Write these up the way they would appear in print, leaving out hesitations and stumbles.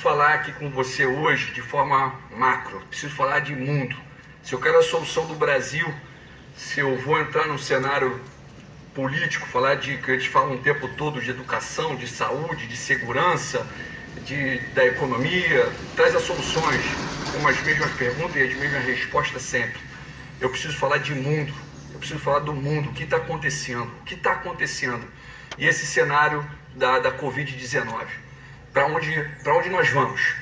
falar aqui com você hoje de forma macro, preciso falar de mundo. Se eu quero a solução do Brasil, se eu vou entrar num cenário político, falar de que eles falam o tempo todo de educação, de saúde, de segurança, da economia, traz as soluções com as mesmas perguntas e as mesmas respostas sempre. Eu preciso falar de mundo, eu preciso falar do mundo, o que está acontecendo, e esse cenário da Covid-19, para onde nós vamos?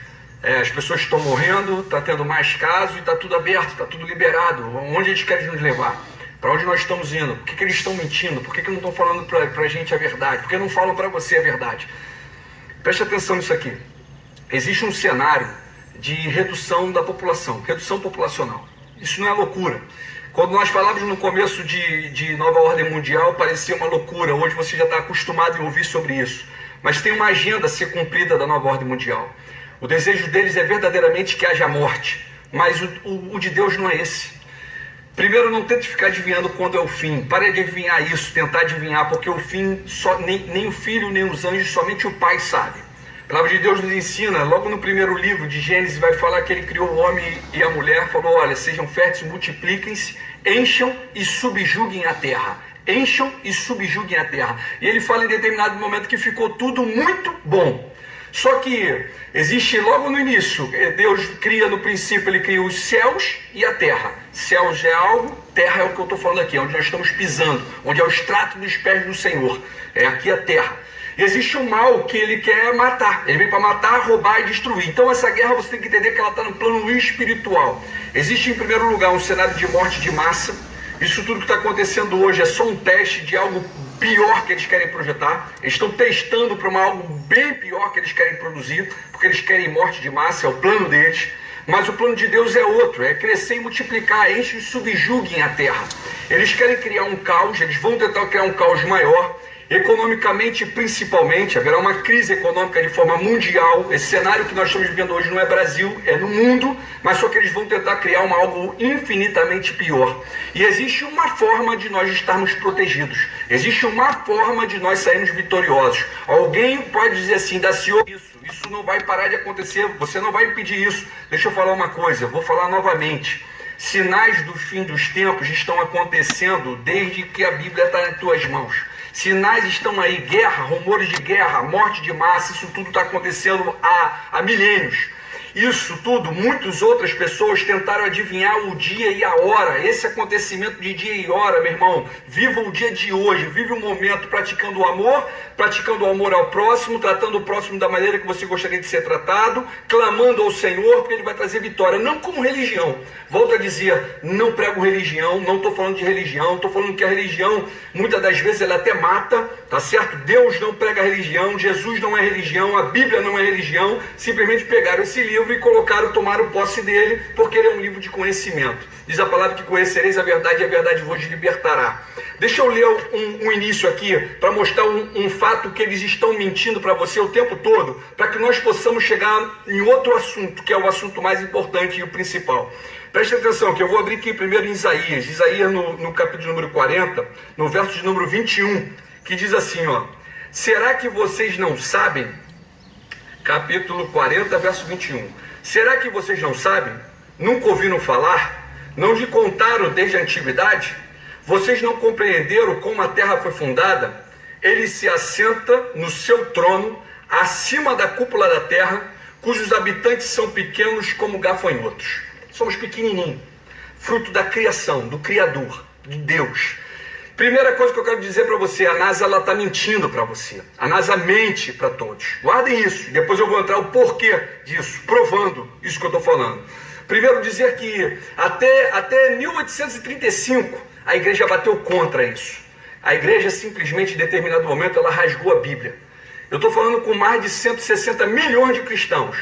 As pessoas estão morrendo, está tendo mais casos e está tudo aberto, está tudo liberado. Onde eles querem nos levar? Para onde nós estamos indo? Por que eles estão mentindo? Por que não estão falando para a gente a verdade? Por que não falam para você a verdade? Preste atenção nisso aqui. Existe um cenário de redução da população, redução populacional. Isso não é loucura. Quando nós falávamos no começo de nova ordem mundial, parecia uma loucura. Hoje você já está acostumado a ouvir sobre isso. Mas tem uma agenda a ser cumprida da nova ordem mundial. O desejo deles é verdadeiramente que haja morte. Mas o de Deus não é esse. Primeiro, não tente ficar adivinhando quando é o fim. Pare de adivinhar isso, tentar adivinhar, porque o fim nem o Filho, nem os anjos, somente o Pai sabe. A palavra de Deus nos ensina, logo no primeiro livro de Gênesis, vai falar que ele criou o homem e a mulher, falou, olha, sejam férteis, multipliquem-se, encham e subjuguem a terra. Encham e subjuguem a terra. E ele fala em determinado momento que ficou tudo muito bom. Só que existe logo no início, Deus cria no princípio, ele cria os céus e a terra. Céus é algo, terra é o que eu estou falando aqui, onde nós estamos pisando, onde é o extrato dos pés do Senhor. É aqui a terra. E existe um mal que ele quer matar. Ele vem para matar, roubar e destruir. Então essa guerra você tem que entender que ela está no plano espiritual. Existe em primeiro lugar um cenário de morte de massa. Isso tudo que está acontecendo hoje é só um teste de algo pior que eles querem projetar. Eles estão testando para algo bem pior que eles querem produzir, porque eles querem morte de massa, é o plano deles. Mas o plano de Deus é outro, é crescer e multiplicar, enche e subjuguem a terra. Eles querem criar um caos, eles vão tentar criar um caos maior. Economicamente, principalmente, haverá uma crise econômica de forma mundial. Esse cenário que nós estamos vivendo hoje não é Brasil, é no mundo, mas só que eles vão tentar criar algo infinitamente pior. E existe uma forma de nós estarmos protegidos. Existe uma forma de nós sairmos vitoriosos. Alguém pode dizer assim, Daciô, isso não vai parar de acontecer, você não vai impedir isso. Deixa eu falar uma coisa, eu vou falar novamente. Sinais do fim dos tempos estão acontecendo desde que a Bíblia está em tuas mãos. Sinais estão aí, guerra, rumores de guerra, morte de massa, isso tudo está acontecendo há milênios. Isso tudo, muitas outras pessoas tentaram adivinhar o dia e a hora, esse acontecimento de dia e hora, meu irmão. Viva o dia de hoje, vive o momento praticando o amor ao próximo, tratando o próximo da maneira que você gostaria de ser tratado, clamando ao Senhor, porque Ele vai trazer vitória, não como religião. Volto a dizer, não prego religião, não estou falando de religião, estou falando que a religião, muitas das vezes, ela até mata, tá certo? Deus não prega religião, Jesus não é religião, a Bíblia não é religião, simplesmente pegaram esse livro e tomaram posse dele, porque ele é um livro de conhecimento. Diz a palavra que conhecereis a verdade e a verdade vos libertará. Deixa eu ler um início aqui, para mostrar um fato que eles estão mentindo para você o tempo todo, para que nós possamos chegar em outro assunto, que é o assunto mais importante e o principal. Preste atenção, que eu vou abrir aqui primeiro em Isaías. Isaías no capítulo número 40, no verso de número 21, que diz assim, ó. Será que vocês não sabem? Capítulo 40, verso 21. Será que vocês não sabem? Nunca ouviram falar? Não lhe contaram desde a antiguidade? Vocês não compreenderam como a terra foi fundada? Ele se assenta no seu trono, acima da cúpula da terra, cujos habitantes são pequenos como gafanhotos. Somos pequenininhos, fruto da criação, do Criador, de Deus. Primeira coisa que eu quero dizer para você, a NASA está mentindo para você. A NASA mente para todos. Guardem isso, depois eu vou entrar o porquê disso, provando isso que eu estou falando. Primeiro dizer que até 1835 a igreja bateu contra isso. A igreja simplesmente, em determinado momento, ela rasgou a Bíblia. Eu estou falando com mais de 160 milhões de cristãos.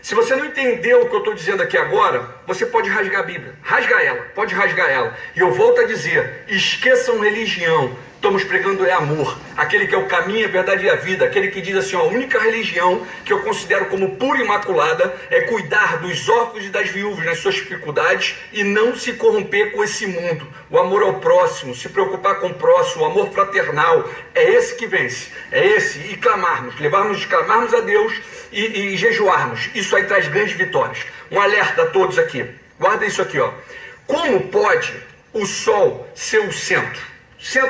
Se você não entendeu o que eu estou dizendo aqui agora, você pode rasgar a Bíblia. Rasga ela, pode rasgar ela. E eu volto a dizer, esqueçam religião. estamos pregando é amor, aquele que é o caminho, a verdade e a vida, aquele que diz assim, ó, a única religião que eu considero como pura e imaculada é cuidar dos órfãos e das viúvas nas suas dificuldades e não se corromper com esse mundo. O amor ao próximo, se preocupar com o próximo, o amor fraternal, é esse que vence, é esse, e clamarmos a Deus e jejuarmos, isso aí traz grandes vitórias. Um alerta a todos aqui, guarda isso aqui, ó. Como pode o Sol ser o centro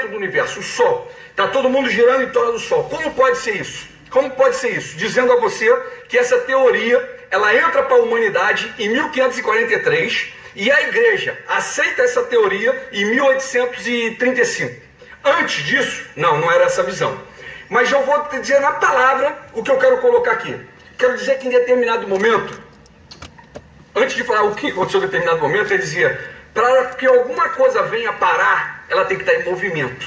do universo, o Sol? Está todo mundo girando em torno do Sol. Como pode ser isso? Como pode ser isso? Dizendo a você que essa teoria, ela entra para a humanidade em 1543 e a igreja aceita essa teoria em 1835. Antes disso, não era essa visão. Mas eu vou te dizer na palavra o que eu quero colocar aqui. Quero dizer que em determinado momento, antes de falar o que aconteceu em determinado momento, ele dizia, para que alguma coisa venha parar, ela tem que estar em movimento.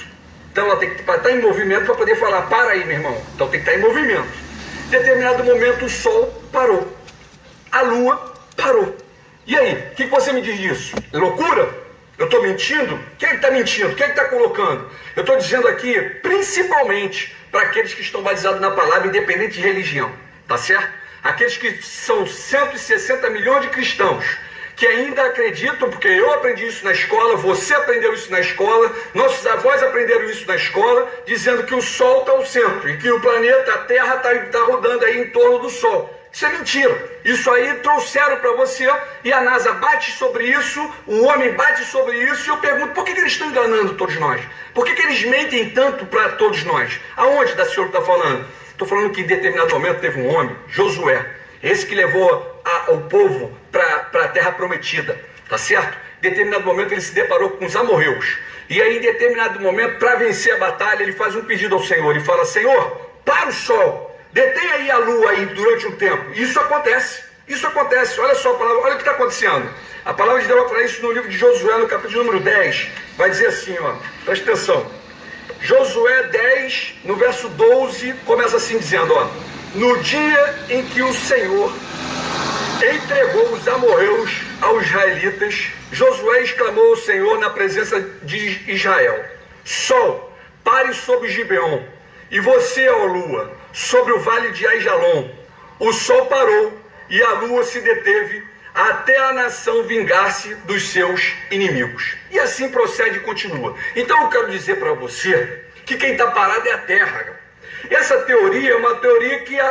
Então ela tem que estar em movimento para poder falar, para aí, meu irmão. Então tem que estar em movimento. Em determinado momento o Sol parou. A Lua parou. E aí, o que você me diz disso? Loucura? Eu estou mentindo? Quem está mentindo? Quem está colocando? Eu estou dizendo aqui, principalmente, para aqueles que estão balizados na palavra, independente de religião. Tá certo? Aqueles que são 160 milhões de cristãos, que ainda acreditam, porque eu aprendi isso na escola, você aprendeu isso na escola, nossos avós aprenderam isso na escola, dizendo que o Sol está ao centro, e que o planeta, a Terra, está rodando aí em torno do Sol. Isso é mentira. Isso aí trouxeram para você, e a NASA bate sobre isso, o homem bate sobre isso, e eu pergunto, por que eles estão enganando todos nós? Por que eles mentem tanto para todos nós? Aonde da senhora está falando? Estou falando que em determinado momento teve um homem, Josué, esse que levou o povo para a terra prometida, tá certo? Em determinado momento ele se deparou com os amorreus. E aí em determinado momento, para vencer a batalha, ele faz um pedido ao Senhor. Ele fala, Senhor, para o sol, detém aí a lua aí durante um tempo. Isso acontece, olha só a palavra, olha o que está acontecendo. A palavra de Deus vai falar isso no livro de Josué, no capítulo número 10, vai dizer assim, ó, presta atenção. Josué 10, no verso 12, começa assim dizendo, ó, no dia em que o Senhor entregou os amorreus aos israelitas, Josué exclamou ao Senhor na presença de Israel, Sol, pare sobre Gibeon, e você, ó lua, sobre o vale de Aijalon. O sol parou e a lua se deteve até a nação vingar-se dos seus inimigos. E assim procede e continua. Então eu quero dizer para você que quem está parado é a terra. Essa teoria é uma teoria que lá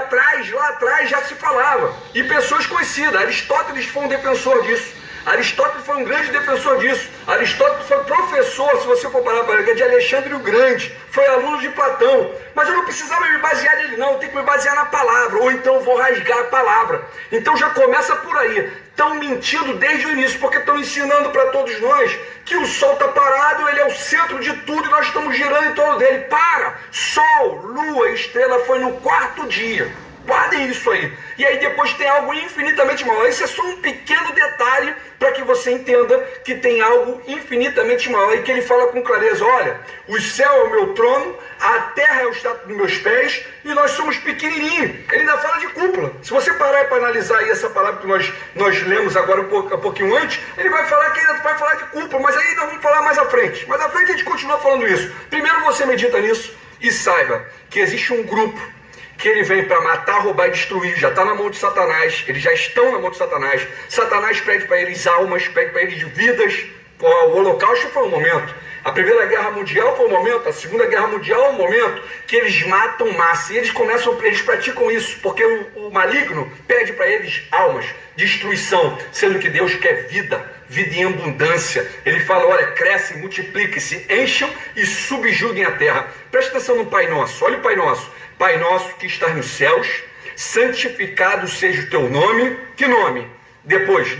atrás já se falava. E pessoas conhecidas. Aristóteles foi um defensor disso. Aristóteles foi um grande defensor disso. Aristóteles foi professor, se você for parar para ver, de Alexandre o Grande. Foi aluno de Platão. Mas eu não precisava me basear nele não, eu tenho que me basear na palavra. Ou então eu vou rasgar a palavra. Então já começa por aí. Estão mentindo desde o início, porque estão ensinando para todos nós que o Sol está parado, ele é o centro de tudo e nós estamos girando em torno dele. Para! Sol, lua, estrela foi no quarto dia. Guardem isso aí. E aí depois tem algo infinitamente maior. Isso é só um pequeno detalhe para que você entenda que tem algo infinitamente maior. E que ele fala com clareza, olha, o céu é o meu trono, a terra é o estado dos meus pés e nós somos pequenininhos. Ele ainda fala de cúpula. Se você parar para analisar aí essa palavra que nós lemos agora um pouquinho antes, ele vai falar que ainda vai falar de cúpula, mas aí nós vamos falar mais à frente. Mais à frente a gente continua falando isso. Primeiro você medita nisso e saiba que existe um grupo que ele vem para matar, roubar e destruir, já está na mão de Satanás, eles já estão na mão de Satanás. Satanás pede para eles almas, pede para eles vidas. O Holocausto foi um momento, a Primeira Guerra Mundial foi um momento, a Segunda Guerra Mundial é um momento que eles matam massa, e eles praticam isso, porque o maligno pede para eles almas, destruição, sendo que Deus quer vida em abundância. Ele fala, olha, crescem, multipliquem-se, encham e subjuguem a terra. Presta atenção no Pai Nosso, olha o Pai Nosso. Pai nosso que estás nos céus, santificado seja o teu nome. Que nome? Depois.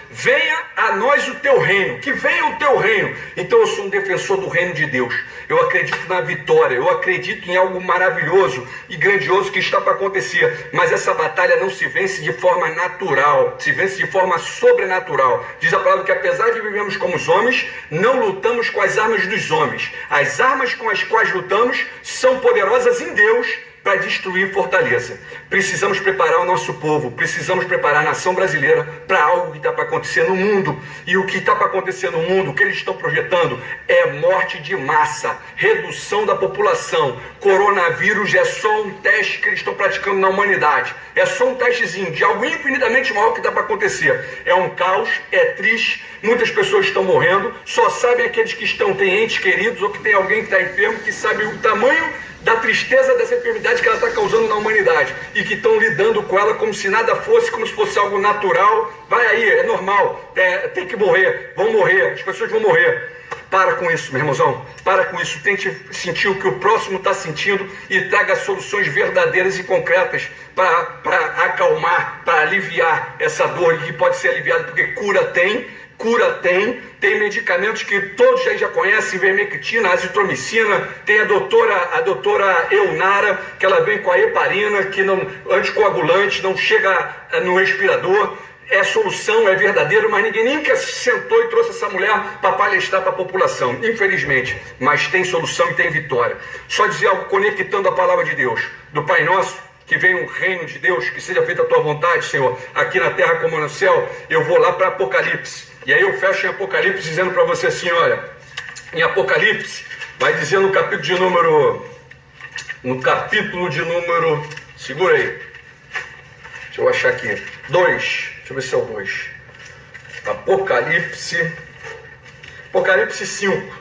Venha a nós o teu reino. Que venha o teu reino. Então eu sou um defensor do reino de Deus. Eu acredito na vitória. Eu acredito em algo maravilhoso e grandioso que está para acontecer. Mas essa batalha não se vence de forma natural. Se vence de forma sobrenatural. Diz a palavra que apesar de vivermos como os homens, não lutamos com as armas dos homens. As armas com as quais lutamos são poderosas em Deus para destruir fortaleza. Precisamos preparar o nosso povo, precisamos preparar a nação brasileira para algo que está para acontecer no mundo. E o que está para acontecer no mundo, o que eles estão projetando, é morte de massa, redução da população. Coronavírus é só um teste que eles estão praticando na humanidade. É só um testezinho de algo infinitamente maior que está para acontecer. É um caos, é triste, muitas pessoas estão morrendo, só sabem aqueles que têm entes queridos ou que tem alguém que está enfermo, que sabe o tamanho da tristeza dessa enfermidade que ela está causando na humanidade e que estão lidando com ela como se nada fosse, como se fosse algo natural. Vai aí, é normal, tem que morrer, vão morrer, as pessoas vão morrer. Para com isso, meu irmãozão, para com isso, tente sentir o que o próximo está sentindo e traga soluções verdadeiras e concretas para acalmar, para aliviar essa dor que pode ser aliviada, porque cura tem medicamentos que todos já conhecem, vermectina, azitromicina, tem a doutora Eunara, que ela vem com a heparina, que não, anticoagulante, não chega no respirador, é solução, é verdadeiro, mas ninguém nunca sentou e trouxe essa mulher para palestrar para a população, infelizmente, mas tem solução e tem vitória. Só dizer algo conectando a palavra de Deus, do Pai Nosso, que venha o reino de Deus, que seja feita a tua vontade, Senhor, aqui na terra como no céu. Eu vou lá para Apocalipse, e aí eu fecho em Apocalipse dizendo para você assim, olha, em Apocalipse, vai dizer no capítulo de número, segura aí, deixa eu achar aqui, 2, deixa eu ver se é o 2, Apocalipse 5,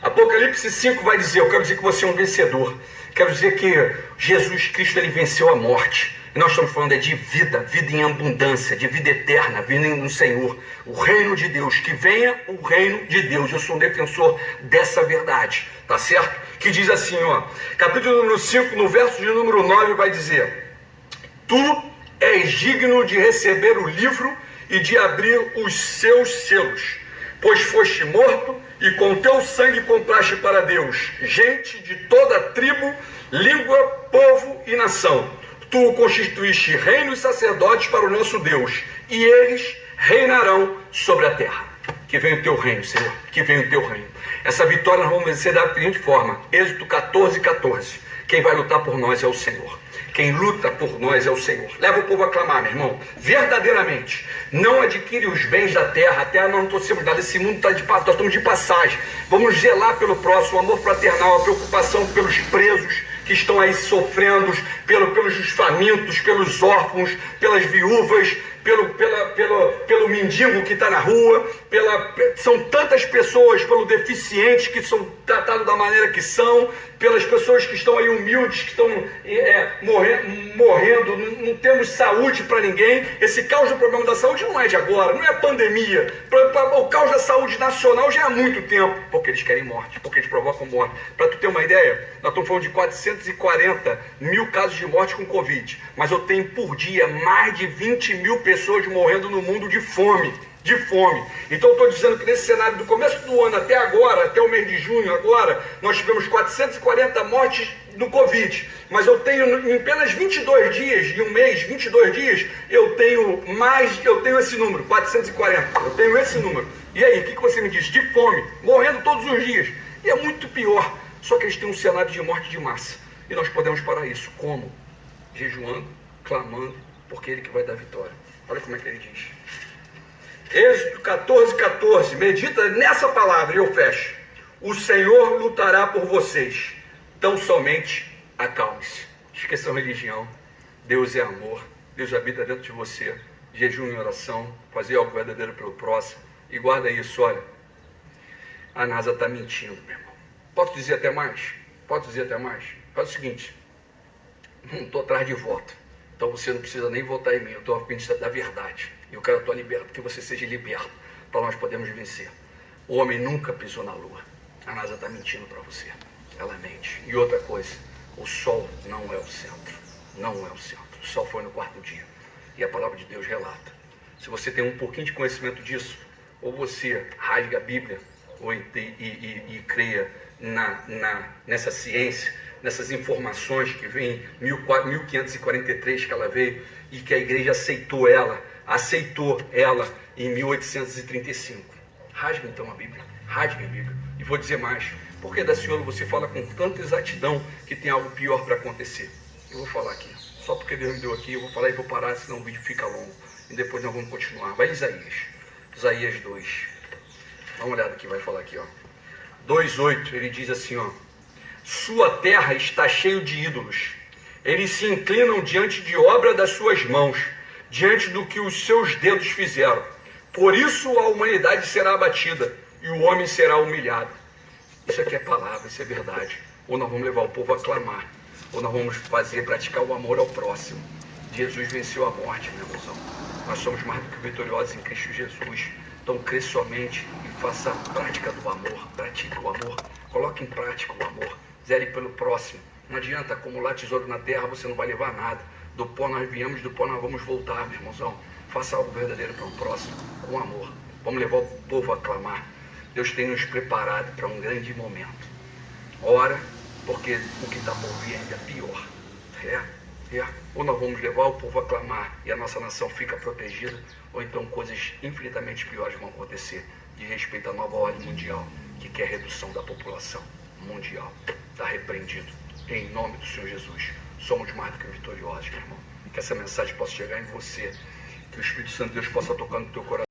Apocalipse 5 vai dizer, eu quero dizer que você é um vencedor, quero dizer que Jesus Cristo, ele venceu a morte. E nós estamos falando de vida em abundância, de vida eterna, vida no Senhor. O reino de Deus, que venha o reino de Deus. Eu sou um defensor dessa verdade, tá certo? Que diz assim, ó, capítulo número 5, no verso de número 9, vai dizer: Tu és digno de receber o livro e de abrir os seus selos, pois foste morto e com teu sangue compraste para Deus gente de toda tribo, língua, povo e nação. Tu o constituíste reino e sacerdotes para o nosso Deus, e eles reinarão sobre a terra. Que venha o teu reino, Senhor, que venha o teu reino. Essa vitória nós vamos vencer da seguinte forma, Êxodo 14:14. Quem vai lutar por nós é o Senhor. Quem luta por nós é o Senhor. Leva o povo a clamar, meu irmão, verdadeiramente. Não adquire os bens da terra, a terra não temos dado, esse mundo está nós estamos de passagem. Vamos zelar pelo próximo, o amor fraternal, a preocupação pelos presos que estão aí sofrendo, pelos famintos, pelos órfãos, pelas viúvas, pelo mendigo que está na rua, são tantas pessoas, pelo deficiente que são tratados da maneira que são, pelas pessoas que estão aí humildes, que estão morrendo, não temos saúde para ninguém. Esse caos do problema da saúde não é de agora, não é pandemia. O caos da saúde nacional já é há muito tempo, porque eles querem morte, porque eles provocam morte. Para tu ter uma ideia, nós estamos falando de 440 mil casos de morte com Covid, mas eu tenho por dia mais de 20 mil pessoas morrendo no mundo de fome. Então eu estou dizendo que nesse cenário do começo do ano até agora, até o mês de junho agora, nós tivemos 440 mortes do Covid, mas eu tenho em apenas 22 dias, em um mês, 22 dias, eu tenho esse número, 440, eu tenho esse número. E aí, o que você me diz? De fome, morrendo todos os dias. E é muito pior, só que eles têm um cenário de morte de massa. E nós podemos parar isso, como? Jejuando, clamando, porque é Ele que vai dar vitória. Olha como é que ele diz. Êxodo 14:14, medita nessa palavra e eu fecho. O Senhor lutará por vocês, tão somente acalme-se. Esqueçam religião, Deus é amor, Deus habita dentro de você. Jejum e oração, fazer algo verdadeiro pelo próximo. E guarda isso, olha, a NASA está mentindo, meu irmão. Posso dizer até mais? Faz o seguinte, não estou atrás de voto, então você não precisa nem votar em mim, eu estou a fim da verdade. Eu quero a tua liberdade, que você seja liberto, para nós podermos vencer. O homem nunca pisou na lua. A NASA está mentindo para você. Ela mente. E outra coisa, o sol não é o centro. Não é o centro. O sol foi no quarto dia. E a palavra de Deus relata. Se você tem um pouquinho de conhecimento disso, ou você rasga a Bíblia, e creia nessa ciência, nessas informações que vem em 1543 que ela veio, e que a igreja aceitou ela em 1835. Rasga então a Bíblia, e vou dizer mais, porque da senhora você fala com tanta exatidão que tem algo pior para acontecer? Eu vou falar aqui. Só porque Deus me deu aqui, eu vou falar e vou parar, senão o vídeo fica longo. E depois nós vamos continuar. Vai Isaías. Isaías 2. Dá uma olhada aqui, vai falar aqui, ó. 2:8, ele diz assim, ó. Sua terra está cheia de ídolos. Eles se inclinam diante de obra das suas mãos, diante do que os seus dedos fizeram. Por isso a humanidade será abatida e o homem será humilhado. Isso aqui é palavra, isso é verdade. Ou nós vamos levar o povo a clamar, ou nós vamos praticar o amor ao próximo. Jesus venceu a morte, meu irmãozão. Nós somos mais do que vitoriosos em Cristo Jesus. Então crê somente e faça a prática do amor. Pratique o amor. Coloque em prática o amor. Zele pelo próximo. Não adianta acumular tesouro na terra, você não vai levar nada. Do pó nós viemos, do pó nós vamos voltar, meu irmãozão. Faça algo verdadeiro para o próximo, com amor. Vamos levar o povo a clamar. Deus tem nos preparado para um grande momento. Ora, porque o que está por vir ainda é pior. Ou nós vamos levar o povo a clamar e a nossa nação fica protegida, ou então coisas infinitamente piores vão acontecer, de respeito à nova ordem mundial, que quer redução da população mundial. Está repreendido. Em nome do Senhor Jesus. Somos mais do que vitoriosos, meu irmão. Que essa mensagem possa chegar em você. Que o Espírito Santo de Deus possa tocar no teu coração.